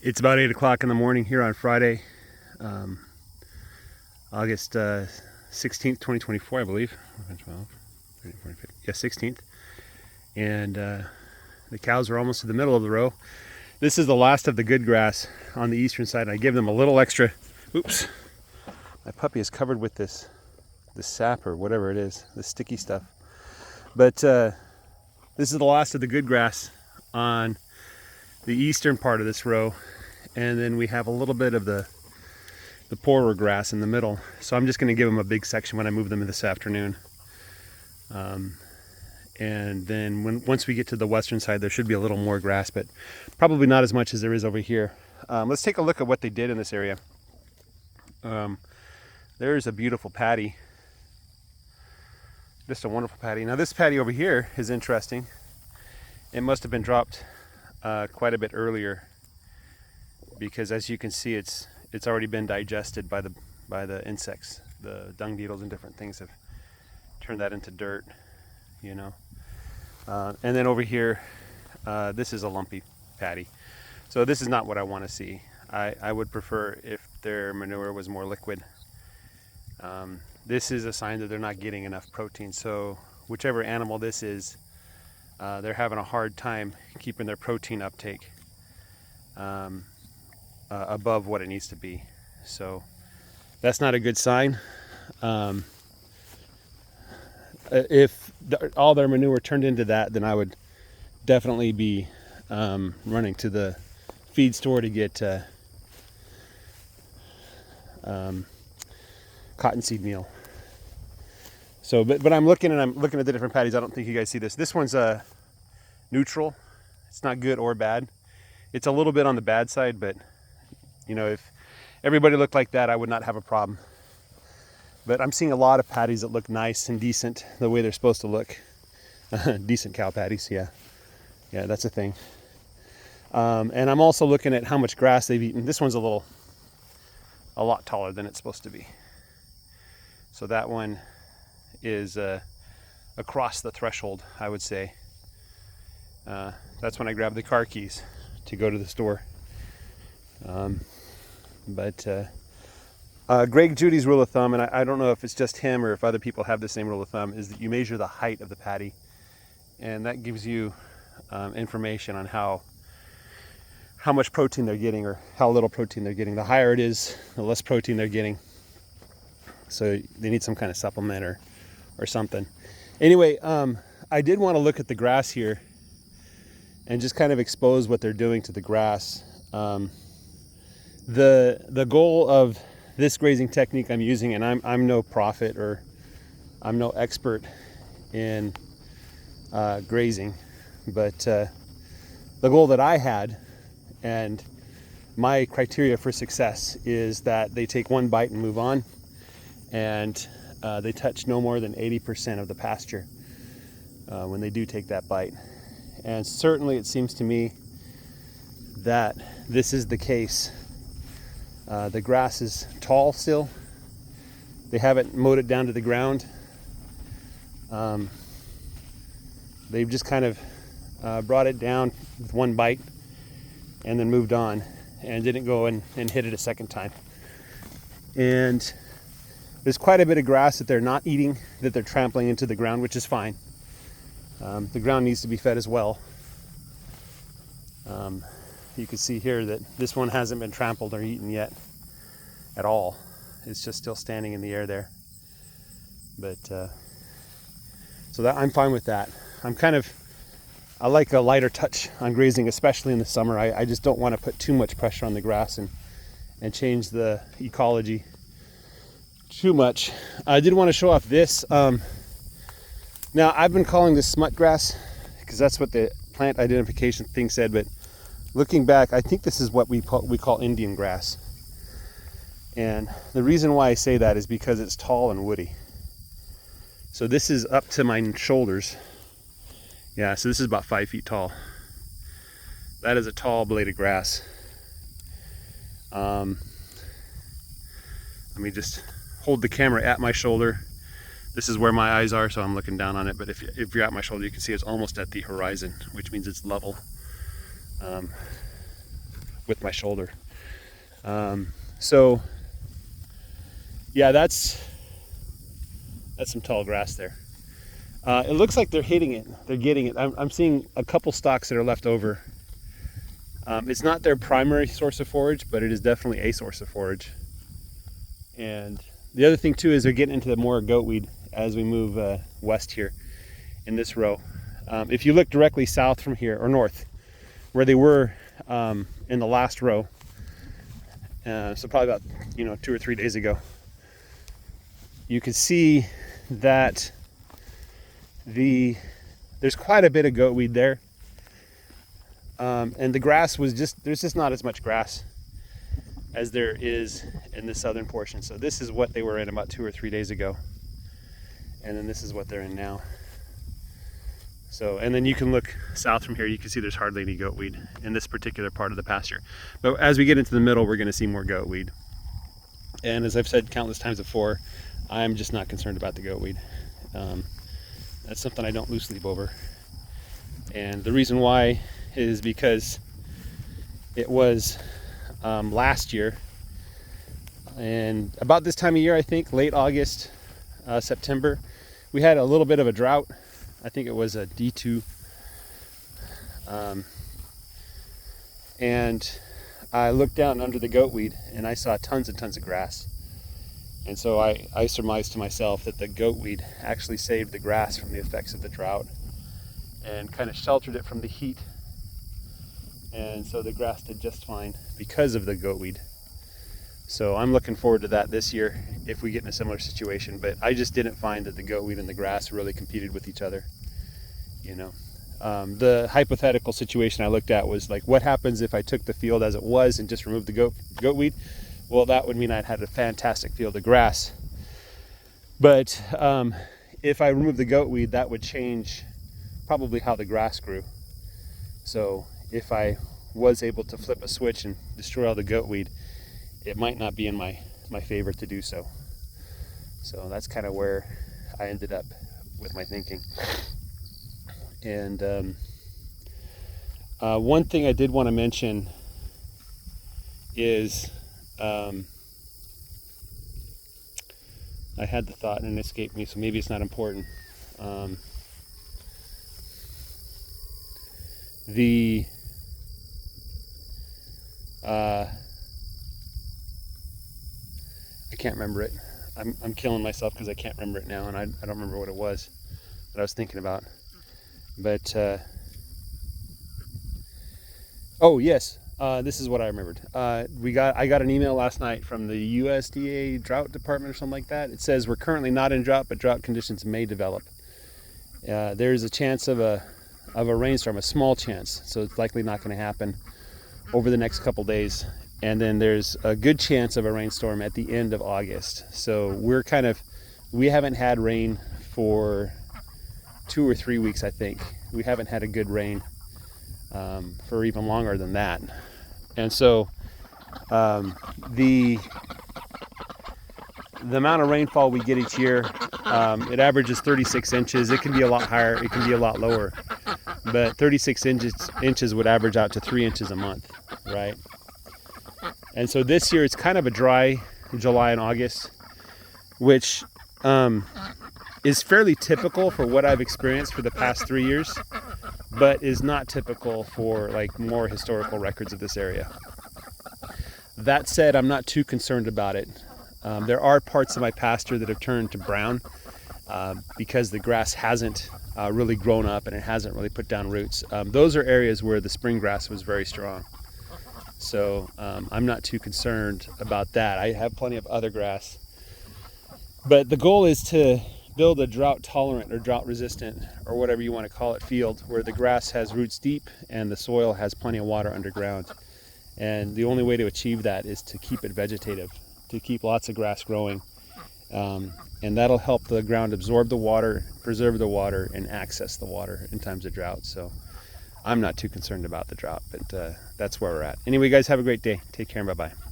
It's about 8 o'clock in the morning here on Friday, August 16th, 2024, I believe. 12, 13, 14, 15. Yeah, 16th. And the cows are almost to the middle of the row. This is the last of the good grass on the eastern side. I give them a little extra. Oops. My puppy is covered with this sap or whatever it is, this sticky stuff. But this is the last of the good grass on the eastern part of this row, and then we have a little bit of the poorer grass in the middle. So I'm just going to give them a big section when I move them in this afternoon. And then once we get to the western side, there should be a little more grass, but probably not as much as there is over here. Let's take a look at what they did in this area. There's a beautiful patty. Just a wonderful patty. Now this patty over here is interesting. It must have been dropped quite a bit earlier, because as you can see, it's already been digested by the insects. The dung beetles and different things have turned that into dirt, you know. And then over here, this is a lumpy patty. So this is not what I want to see. I would prefer if their manure was more liquid. This is a sign that they're not getting enough protein. So whichever animal this is, they're having a hard time keeping their protein uptake above what it needs to be. So that's not a good sign. If all their manure turned into that, then I would definitely be running to the feed store to get cottonseed meal. So, but I'm looking at the different patties. I don't think you guys see this. This one's neutral. It's not good or bad. It's a little bit on the bad side, but you know, if everybody looked like that, I would not have a problem. But I'm seeing a lot of patties that look nice and decent the way they're supposed to look. Decent cow patties, yeah, that's a thing. And I'm also looking at how much grass they've eaten. This one's a lot taller than it's supposed to be. So that one is across the threshold, I would say. That's when I grab the car keys to go to the store. Greg Judy's rule of thumb, and I don't know if it's just him or if other people have the same rule of thumb, is that you measure the height of the patty, and that gives you information on how much protein they're getting or how little protein they're getting. The higher it is, the less protein they're getting. So they need some kind of supplement or something. Anyway, I did want to look at the grass here and just kind of expose what they're doing to the grass. The goal of this grazing technique I'm using, and I'm no prophet or I'm no expert in grazing, but the goal that I had and my criteria for success is that they take one bite and move on, and they touch no more than 80% of the pasture when they do take that bite. And certainly it seems to me that this is the case. The grass is tall still. They haven't mowed it down to the ground. They've just kind of brought it down with one bite and then moved on and didn't go and hit it a second time. And there's quite a bit of grass that they're not eating, that they're trampling into the ground, which is fine. The ground needs to be fed as well. You can see here that this one hasn't been trampled or eaten yet at all. It's just still standing in the air there. But so that I'm fine with that. I like a lighter touch on grazing, especially in the summer. I just don't want to put too much pressure on the grass and change the ecology too much. I did want to show off this. Now I've been calling this smut grass because that's what the plant identification thing said, but looking back, I think this is what we call Indian grass. And the reason why I say that is because it's tall and woody. So this is up to my shoulders. Yeah, so this is about 5 feet tall. That is a tall blade of grass. Let me just hold the camera at my shoulder. This is where my eyes are, so I'm looking down on it. But if you're at my shoulder, you can see it's almost at the horizon, which means it's level. with my shoulder. So yeah, that's some tall grass there. It looks like they're hitting it. They're getting it. I'm seeing a couple stalks that are left over. It's not their primary source of forage, but it is definitely a source of forage. And the other thing too is they're getting into the more goatweed as we move west here in this row. If you look directly south from here, or north, where they were in the last row, so probably about 2 or 3 days ago, you can see that there's quite a bit of goatweed there, and the grass was there's just not as much grass as there is in the southern portion. So this is what they were in about 2 or 3 days ago, and then this is what they're in now. So, and then you can look south from here, you can see there's hardly any goatweed in this particular part of the pasture. But as we get into the middle, we're going to see more goatweed. And as I've said countless times before, I'm just not concerned about the goatweed. That's something I don't lose sleep over. And the reason why is because it was last year, and about this time of year, I think, late August, September, we had a little bit of a drought. I think it was a D2. And I looked down under the goatweed and I saw tons and tons of grass. And so I surmised to myself that the goatweed actually saved the grass from the effects of the drought and kind of sheltered it from the heat. And so the grass did just fine because of the goatweed. So I'm looking forward to that this year if we get in a similar situation. But I just didn't find that the goatweed and the grass really competed with each other. The hypothetical situation I looked at was like, what happens if I took the field as it was and just removed the goatweed? Well, that would mean I'd had a fantastic field of grass. But if I removed the goatweed, that would change probably how the grass grew. So if I was able to flip a switch and destroy all the goatweed, it might not be in my favor to do so. So that's kind of where I ended up with my thinking. And one thing I did want to mention is I had the thought and it escaped me, so maybe it's not important. I can't remember it. I'm killing myself because I can't remember it now, and I don't remember what it was that I was thinking about. But oh yes, this is what I remembered. I got an email last night from the USDA drought department or something like that. It says we're currently not in drought, but drought conditions may develop. There's a chance of a rainstorm, a small chance, so it's likely not going to happen over the next couple days. And then there's a good chance of a rainstorm at the end of August. So we haven't had rain for 2 or 3 weeks, I think. We haven't had a good rain for even longer than that. And so the amount of rainfall we get each year, it averages 36 inches. It can be a lot higher, it can be a lot lower. But 36 inches would average out to 3 inches a month, right? And so this year it's kind of a dry July and August, which is fairly typical for what I've experienced for the past 3 years, but is not typical for like more historical records of this area. That said, I'm not too concerned about it. There are parts of my pasture that have turned to brown because the grass hasn't really grown up and it hasn't really put down roots. Those are areas where the spring grass was very strong. So I'm not too concerned about that. I have plenty of other grass. But the goal is to build a drought tolerant or drought resistant, or whatever you want to call it, field where the grass has roots deep and the soil has plenty of water underground. And the only way to achieve that is to keep it vegetative, to keep lots of grass growing. And that'll help the ground absorb the water, preserve the water, and access the water in times of drought. So I'm not too concerned about the drought, but that's where we're at. Anyway, guys, have a great day. Take care and bye-bye.